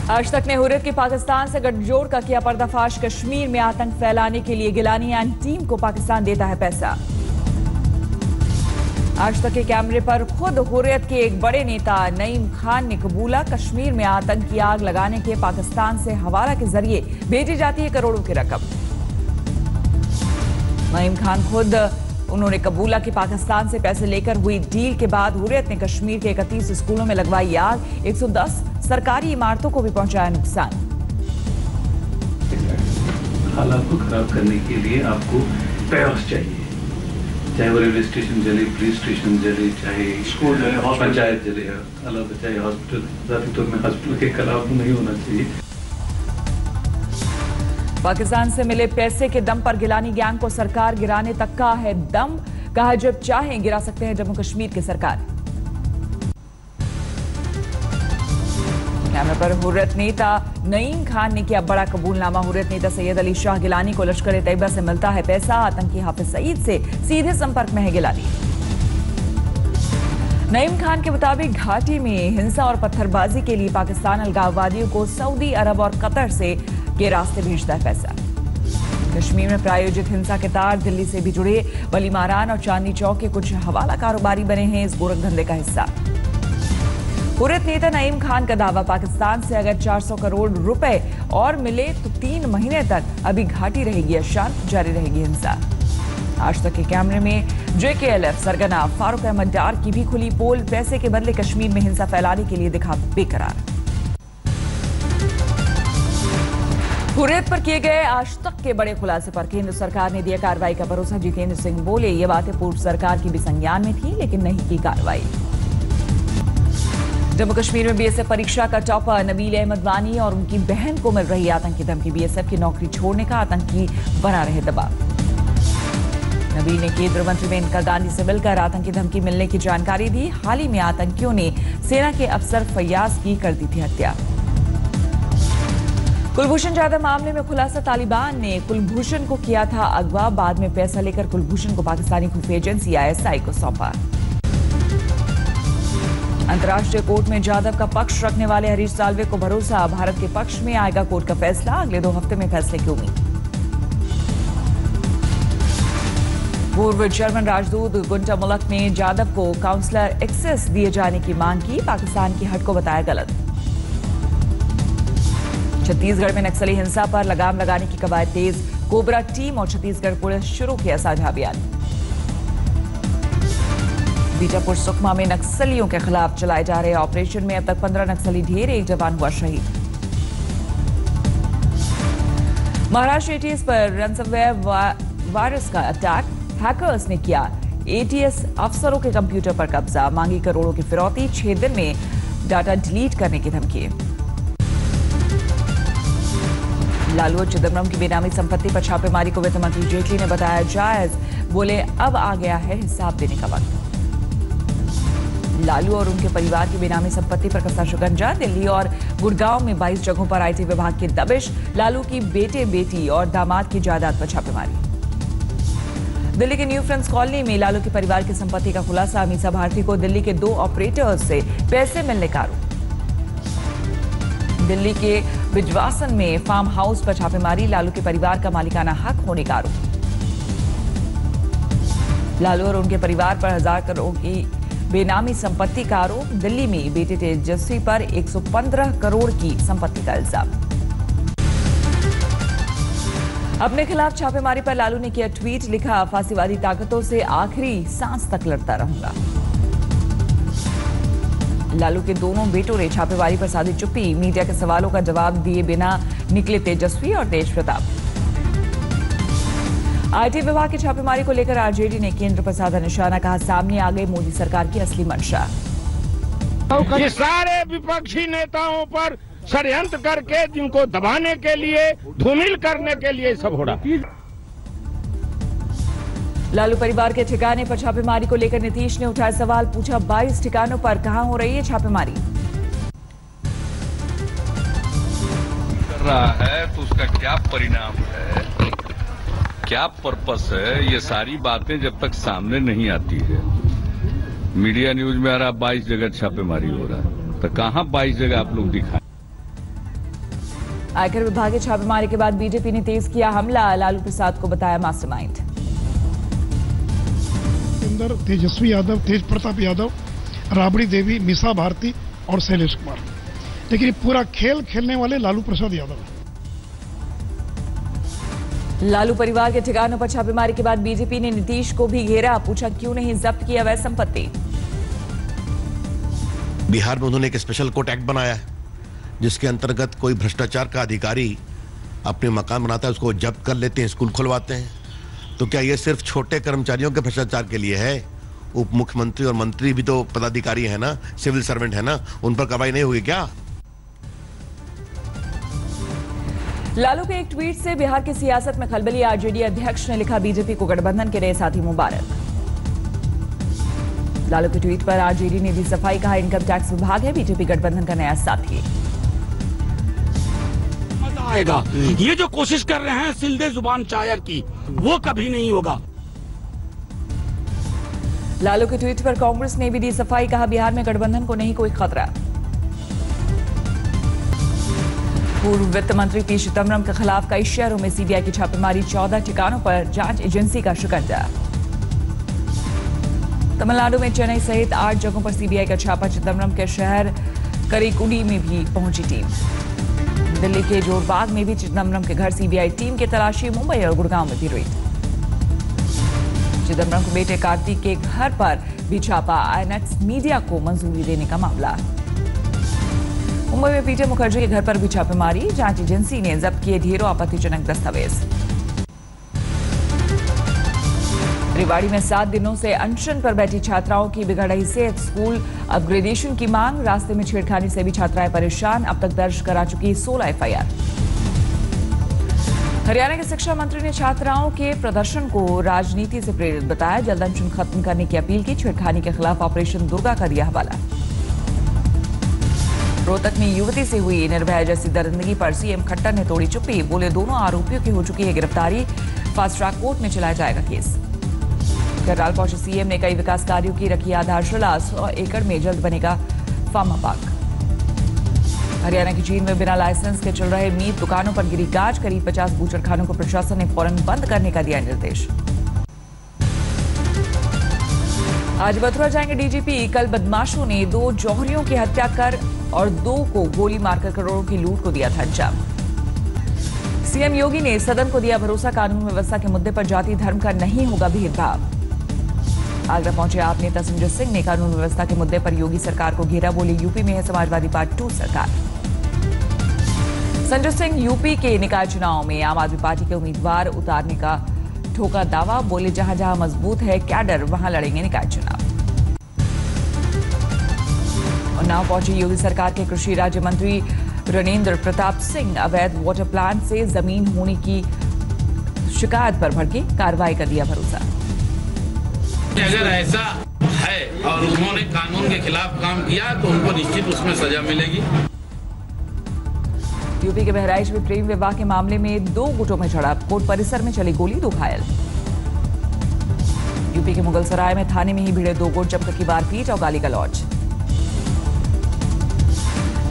आज तक ने हुर्रियत की पाकिस्तान से गठजोड़ का किया पर्दाफाश। कश्मीर में आतंक फैलाने के लिए गिलानी एंड टीम को पाकिस्तान देता है पैसा। आज तक के कैमरे पर खुद हुर्रियत के एक बड़े नेता नईम खान ने कबूला, कश्मीर में आतंक की आग लगाने के पाकिस्तान से हवाला के जरिए भेजी जाती है करोड़ों की रकम। नईम खान खुद उन्होंने कबूला कि पाकिस्तान से पैसे लेकर हुई डील के बाद हुर्रियत ने कश्मीर के 31 स्कूलों में लगवाई आग, 110 सरकारी इमारतों को भी पहुंचाया नुकसान। हालात को खराब करने के लिए आपको पैस चाहिए, चाहे वो रेलवे स्टेशन जले, पुलिस स्टेशन जले, चाहे स्कूल जले, पंचायत जले, अलावा चाहे हॉस्पिटल। जाती तौर में हॉस्पिटल के खिलाफ नहीं होना चाहिए। पाकिस्तान से मिले पैसे के दम पर गिलानी गैंग को सरकार गिराने तक का है दम, कहा जब चाहें गिरा सकते हैं जम्मू कश्मीर की सरकार। कैमरे पर हुर्रियत नेता नईम खान ने किया बड़ा कबूलनामा। हुर्रियत नेता सैयद अली शाह गिलानी को लश्कर तैयबा से मिलता है पैसा, आतंकी हाफिज सईद से सीधे संपर्क में है गिलानी। नईम खान के मुताबिक घाटी में हिंसा और पत्थरबाजी के लिए पाकिस्तान अलगाववादियों को सऊदी अरब और कतर से के रास्ते भेजता है पैसा। कश्मीर में प्रायोजित हिंसा के तार दिल्ली से भी जुड़े। वली मारान और चांदनी चौक के कुछ हवाला कारोबारी बने हैं इस गोरखधंधे का हिस्सा। हुर्रियत नेता नईम खान का दावा, पाकिस्तान से अगर 400 करोड़ रुपए और मिले तो 3 महीने तक अभी घाटी रहेगी अशांत, जारी रहेगी हिंसा। आज तक के कैमरे में JKLF सरगना फारूक अहमद डार की भी खुली पोल, पैसे के बदले कश्मीर में हिंसा फैलाने के लिए दिखा बेकरार। हुर्रियत पर किए गए आज तक के बड़े खुलासे पर केंद्र सरकार ने दिया कार्रवाई का भरोसा। जितेंद्र सिंह बोले, ये बातें पूर्व सरकार की भी संज्ञान में थी लेकिन नहीं की कार्रवाई। जम्मू कश्मीर में BSF परीक्षा का टॉपर नबील अहमद वानी और उनकी बहन को मिल रही आतंकी धमकी। BSF की नौकरी छोड़ने का आतंकी बना रहे दबाव। नबील ने केंद्रीय मंत्री मेनका गांधी से मिलकर आतंकी धमकी मिलने की जानकारी दी। हाल ही में आतंकियों ने सेना के अफसर फैयाज की कर दी थी हत्या। कुलभूषण जाधव मामले में खुलासा, तालिबान ने कुलभूषण को किया था अगवा, बाद में पैसा लेकर कुलभूषण को पाकिस्तानी खुफिया एजेंसी ISI को सौंपा। अंतर्राष्ट्रीय कोर्ट में जाधव का पक्ष रखने वाले हरीश साल्वे को भरोसा, भारत के पक्ष में आएगा कोर्ट का फैसला, अगले 2 हफ्ते में फैसले की उम्मीद। पूर्व जर्मन राजदूत गुंटा मुल्क ने जाधव को काउंसलर एक्सेस दिए जाने की मांग की, पाकिस्तान की हट को बताया गलत। छत्तीसगढ़ में नक्सली हिंसा पर लगाम लगाने की कवायद तेज, कोबरा टीम और छत्तीसगढ़ पुलिस शुरू किया साझा अभियान। बीजापुर सुकमा में नक्सलियों के खिलाफ चलाए जा रहे ऑपरेशन में अब तक 15 नक्सली ढेर, 1 जवान हुआ शहीद। महाराष्ट्र ATS पर रैंसमवेयर वायरस का अटैक, हैकर्स ने किया ATS अफसरों के कंप्यूटर पर कब्जा, मांगी करोड़ों की फिरौती, 6 दिन में डाटा डिलीट करने की धमकी। लालू और चिदम्बरम की बेनामी संपत्ति पर छापेमारी को वित्त मंत्री जेटली ने बताया जायज, बोले अब आ गया है हिसाब देने का वक्त। लालू और उनके परिवार की बेनामी संपत्ति पर कसा शिकंजा, दिल्ली और गुड़गांव में 22 जगहों पर IT विभाग की दबिश, लालू की बेटे बेटी और दामाद की जायदाद पर छापेमारी। दिल्ली के न्यू फ्रेंड्स कॉलोनी में लालू के परिवार की संपत्ति का खुलासा, मीसा भारती को दिल्ली के 2 ऑपरेटर्स से पैसे मिलने का आरोप। दिल्ली के बिजवासन में फार्म हाउस पर छापेमारी, लालू के परिवार का मालिकाना हक होने का आरोप। लालू और उनके परिवार पर 1000 करोड़ की बेनामी संपत्ति का आरोप, दिल्ली में बेटे तेजस्वी पर 115 करोड़ की संपत्ति का इल्जाम। अपने खिलाफ छापेमारी पर लालू ने किया ट्वीट, लिखा फांसीवादी ताकतों से आखिरी सांस तक लड़ता रहूंगा। लालू के दोनों बेटों ने छापेमारी पर साधी चुप्पी, मीडिया के सवालों का जवाब दिए बिना निकले तेजस्वी और तेज प्रताप। IT विभाग की छापेमारी को लेकर RJD ने केंद्र पर साधा निशाना, कहा सामने आ गई मोदी सरकार की असली मंशा। ये सारे विपक्षी नेताओं पर षड्यंत्र करके जिनको दबाने के लिए, धूमिल करने के लिए सब हो रहा। लालू परिवार के ठिकाने पर छापेमारी को लेकर नीतीश ने उठाया सवाल, पूछा 22 ठिकानों पर कहां हो रही है छापेमारी। कर रहा है तो उसका क्या परिणाम है, क्या पर्पस है, ये सारी बातें जब तक सामने नहीं आती है। मीडिया न्यूज में आ रहा 22 जगह छापेमारी हो रहा है, तो कहां 22 जगह आप लोग दिखाएं। आयकर विभाग के छापेमारी के बाद बीजेपी ने तेज किया हमला, लालू प्रसाद को बताया मास्टरमाइंड। अंदर तेजस्वी यादव, तेज प्रताप यादव, राबड़ी देवी, मीसा भारती और शैलेश कुमार, लेकिन पूरा खेल खेलने वाले लालू प्रसाद यादव। लालू परिवार के ठिकानों पर छापेमारी के बाद बीजेपी ने नीतीश को भी घेरा, पूछा क्यों नहीं जब्त किया अवैध संपत्ति। बिहार में उन्होंने एक स्पेशल कोर्ट एक्ट बनाया है जिसके अंतर्गत कोई भ्रष्टाचार का अधिकारी अपने मकान बनाता है, उसको जब्त कर लेते हैं, स्कूल खुलवाते हैं। तो क्या ये सिर्फ छोटे कर्मचारियों के भ्रष्टाचार के लिए है? उप मुख्यमंत्री और मंत्री भी तो पदाधिकारी है ना, सिविल सर्वेंट है ना, उन पर कार्रवाई नहीं हुई क्या? लालू के एक ट्वीट से बिहार की सियासत में खलबली, आरजेडी अध्यक्ष ने लिखा बीजेपी को गठबंधन के नए साथी मुबारक। लालू के ट्वीट पर आरजेडी ने दी सफाई, कहा इनकम टैक्स विभाग है बीजेपी गठबंधन का नया साथी। मजा आएगा, ये जो कोशिश कर रहे हैं सिलदे जुबान चायर की, वो कभी नहीं होगा। लालू के ट्वीट पर कांग्रेस ने भी दी सफाई, कहा बिहार में गठबंधन को नहीं कोई खतरा। पूर्व वित्त मंत्री पी चिदम्बरम के खिलाफ कई शहरों में सीबीआई की छापेमारी, 14 ठिकानों पर जांच एजेंसी का शिकंजा। तमिलनाडु में चेन्नई सहित 8 जगहों पर सीबीआई का छापा, चिदम्बरम के शहर करीकुडी में भी पहुंची टीम। दिल्ली के जोरबाग में भी चिदम्बरम के घर सीबीआई टीम की तलाशी, मुंबई और गुड़गांव में भी रेड। चिदम्बरम के बेटे कार्तिक के घर पर भी छापा, आईएनएक्स मीडिया को मंजूरी देने का मामला। मुंबई में पीजे मुखर्जी के घर पर भी छापेमारी, जांच एजेंसी ने जब्त किए ढेरों आपत्तिजनक दस्तावेज। रेवाड़ी में 7 दिनों से अनशन पर बैठी छात्राओं की बिगड़ रही सेहत, स्कूल अपग्रेडेशन की मांग, रास्ते में छेड़खानी से भी छात्राएं परेशान, अब तक दर्ज करा चुकी 16 एफआईआर। हरियाणा के शिक्षा मंत्री ने छात्राओं के प्रदर्शन को राजनीति से प्रेरित बताया, जल्द अनशन खत्म करने की अपील की, छेड़खानी के खिलाफ ऑपरेशन दुर्गा का दिया हवाला। रोहतक में युवती से हुई निर्भया जैसी दरिंदगी पर सीएम खट्टर ने तोड़ी चुप्पी, बोले दोनों आरोपियों की हो चुकी है गिरफ्तारी, फास्ट ट्रैक कोर्ट में चलाया जाएगा केस। करनाल पहुंचे सीएम ने कई विकास कार्यों की रखी आधारशिला, 100 एकड़ में जल्द बनेगा फार्मा पार्क। हरियाणा की चीन में बिना लाइसेंस के चल रहे मीट दुकानों पर गिरी गाज, करीब 50 बूचड़खानों को प्रशासन ने फौरन बंद करने का दिया निर्देश। आज मथुरा जाएंगे डीजीपी, कल बदमाशों ने 2 जौहरियों की हत्या कर और 2 को गोली मारकर करोड़ों की लूट को दिया था अंजाम। सीएम योगी ने सदन को दिया भरोसा, कानून व्यवस्था के मुद्दे पर जाति धर्म का नहीं होगा भेदभाव। आगरा पहुंचे आप नेता संजय सिंह ने कानून व्यवस्था के मुद्दे पर योगी सरकार को घेरा, बोले यूपी में है समाजवादी पार्टी 2 सरकार। संजय सिंह यूपी के निकाय चुनाव में आम आदमी पार्टी के उम्मीदवार उतारने का ठोका दावा, बोले जहां जहां मजबूत है कैडर वहां लड़ेंगे निकाय चुनाव। उन्नाव पहुंची योगी सरकार के कृषि राज्य मंत्री रणेंद्र प्रताप सिंह, अवैध वाटर प्लांट से जमीन होने की शिकायत पर भड़के, कार्रवाई का दिया भरोसा। अगर ऐसा है और उन्होंने कानून के खिलाफ काम किया तो उनको निश्चित उसमें सजा मिलेगी। यूपी के बहराइच में प्रेम विवाह के मामले में 2 गुटों में झड़प, कोर्ट परिसर में चली गोली, 2 घायल। यूपी के मुगलसराय में थाने में ही भिड़े 2 गुट, जब्त की मारपीट और गाली गलौज।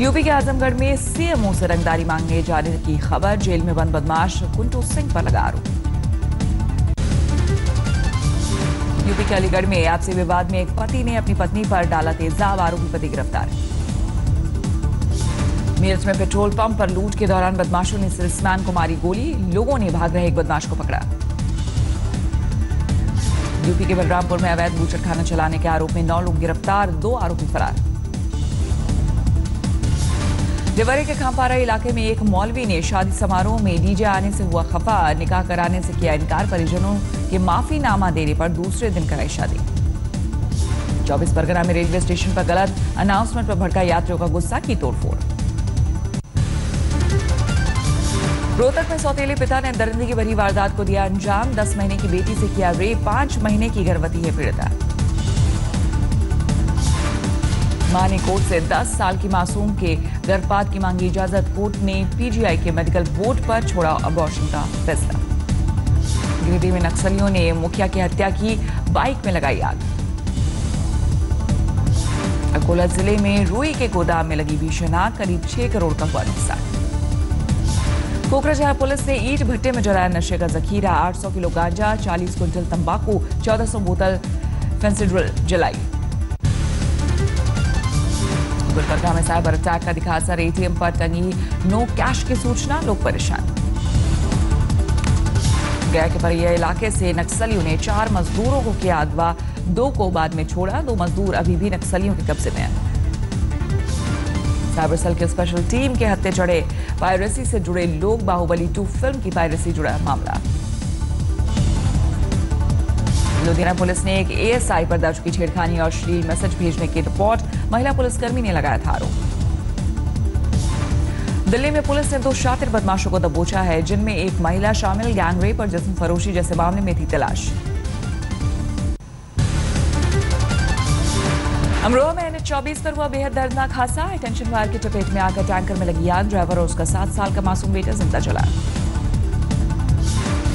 यूपी के आजमगढ़ में सीएमओ से रंगदारी मांगने जाने की खबर, जेल में बंद बदमाश कुंटू सिंह पर लगा आरोप। यूपी के अलीगढ़ में आपसी विवाद में एक पति ने अपनी पत्नी पर डाला तेजाब, आरोपी पति गिरफ्तार। मेरठ में पेट्रोल पंप पर लूट के दौरान बदमाशों ने सेल्समैन को मारी गोली, लोगों ने भाग रहे एक बदमाश को पकड़ा। यूपी के बलरामपुर में अवैध बूचड़खाना चलाने के आरोप में 9 लोग गिरफ्तार, 2 आरोपी फरार। देवरे के खांपारा इलाके में एक मौलवी ने शादी समारोह में डीजे आने से हुआ खफा, निकाह कराने से किया इनकार, परिजनों के माफीनामा देने पर दूसरे दिन कराई शादी। 24 परगना में रेलवे स्टेशन पर गलत अनाउंसमेंट पर भड़का यात्रियों का गुस्सा, की तोड़फोड़। रोहतक में सौतेले पिता ने दरिंदगी भरी वारदात को दिया अंजाम, 10 महीने की बेटी से किया रेप, 5 महीने की गर्भवती है पीड़िता। मां ने कोर्ट से 10 साल की मासूम के गर्भपात की मांगी इजाजत, कोर्ट ने पीजीआई के मेडिकल बोर्ड पर छोड़ा अबॉर्शन का फैसला। गिरिडीह में नक्सलियों ने मुखिया की हत्या की, बाइक में लगाई आग। अकोला जिले में रुई के गोदाम में लगी भीषण आग, करीब 6 करोड़ का हुआ नुकसान। कोकराझार पुलिस ने ईंट भट्टे में जलाया नशे का जखीरा। 800 किलो गांजा, 40 क्विंटल तंबाकू, 1400 बोतल फेंसिड्रिल जलाई। गुलबर्गा में साइबर अटैक का दिखा असर। एटीएम पर टंगी नो कैश की सूचना, लोग परेशान। गया के परिया इलाके से नक्सलियों ने 4 मजदूरों को किया अगवा, 2 को बाद में छोड़ा। 2 मजदूर अभी भी नक्सलियों के कब्जे में हैं। साइबर सेल की स्पेशल टीम के हत्थे चढ़े पायरेसी से जुड़े लोग। बाहुबली 2 फिल्म की पायरेसी जुड़ा मामला। लुधियाना पुलिस ने एक एएसआई पर दर्ज की छेड़खानी और अश्लील मैसेज भेजने की रिपोर्ट। महिला पुलिसकर्मी ने लगाया था आरोप। दिल्ली में पुलिस ने 2 शातिर बदमाशों को दबोचा है, जिनमें एक महिला शामिल। गैंग रेप और जिस्म फरोशी जैसे मामले में थी तलाश। अमरोहा में NH-24 पर हुआ बेहद दर्दनाक हादसा। टेंशन वायर की चपेट में आकर टैंकर में लगी आग। ड्राइवर और उसका 7 साल का मासूम बेटा जिंदा जला।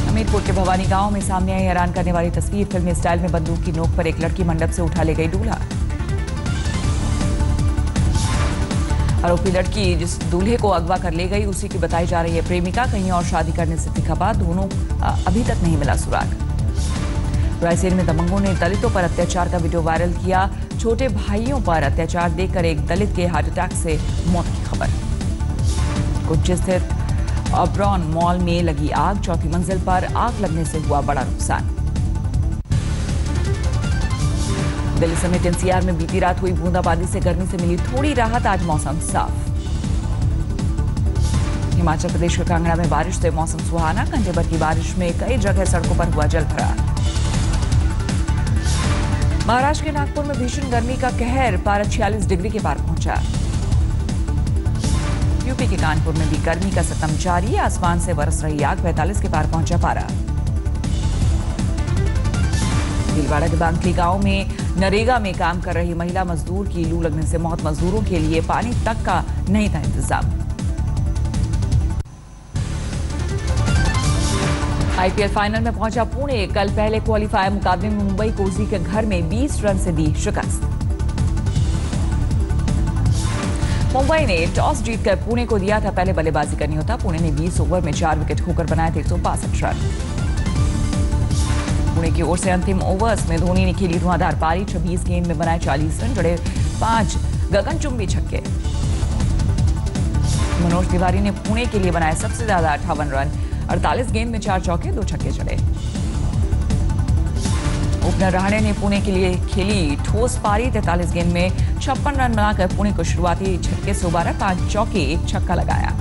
हमीरपुर के भवानी गांव में सामने आई हैरान करने वाली तस्वीर। फिल्मी स्टाइल में बंदूक की नोक पर एक लड़की मंडप से उठा ले गई दूल्हा। आरोपी लड़की जिस दूल्हे को अगवा कर ले गई, उसी की बताई जा रही है प्रेमिका। कहीं और शादी करने से थी खबर। दोनों अभी तक नहीं मिला सुराग। रायसेन में दबंगों ने दलितों पर अत्याचार का वीडियो वायरल किया। छोटे भाइयों पर अत्याचार देखकर एक दलित के हार्ट अटैक से मौत की खबर। कोच्चि स्थित ऑब्रॉन मॉल में लगी आग। 4थी मंजिल पर आग लगने से हुआ बड़ा नुकसान। दिल्ली समेत एनसीआर में बीती रात हुई बूंदाबांदी से गर्मी से मिली थोड़ी राहत। आज मौसम साफ। हिमाचल प्रदेश के कांगड़ा में बारिश से मौसम सुहाना। घंटे भर की बारिश में कई जगह सड़कों पर हुआ जलभराव। महाराष्ट्र के नागपुर में भीषण गर्मी का कहर। पारा 46 डिग्री के पार पहुंचा। यूपी के कानपुर में भी गर्मी का सितम जारी। आसमान से बरस रही आग। 45 के पार पहुंचा पारा। भीलवाड़ा के बांकली गांव में नरेगा में काम कर रही महिला मजदूर की लू लगने से मौत। मजदूरों के लिए पानी तक का नहीं था इंतजाम। आईपीएल फाइनल में पहुंचा पुणे। कल पहले क्वालिफायर मुकाबले में मुंबई को उसी के घर में 20 रन से दी शिकस्त। मुंबई ने टॉस जीतकर पुणे को दिया था पहले बल्लेबाजी करनी होता। पुणे ने 20 ओवर में 4 विकेट खोकर बनाए थे 162 रन। पुणे की ओर से अंतिम ओवर्स में धोनी ने खेली धुआंधार पारी। 26 गेंद में बनाए 40 रन, जड़े 5 गगनचुंबी छक्के। मनोज तिवारी ने पुणे के लिए बनाए सबसे ज्यादा 58 रन। 48 गेंद में 4 चौके 2 छक्के जड़े। ओपनर रहाणे ने पुणे के लिए खेली ठोस पारी। 43 गेंद में 56 रन बनाकर पुणे को शुरुआती छक्के से उबारा। 5 चौके 1 छक्का लगाया।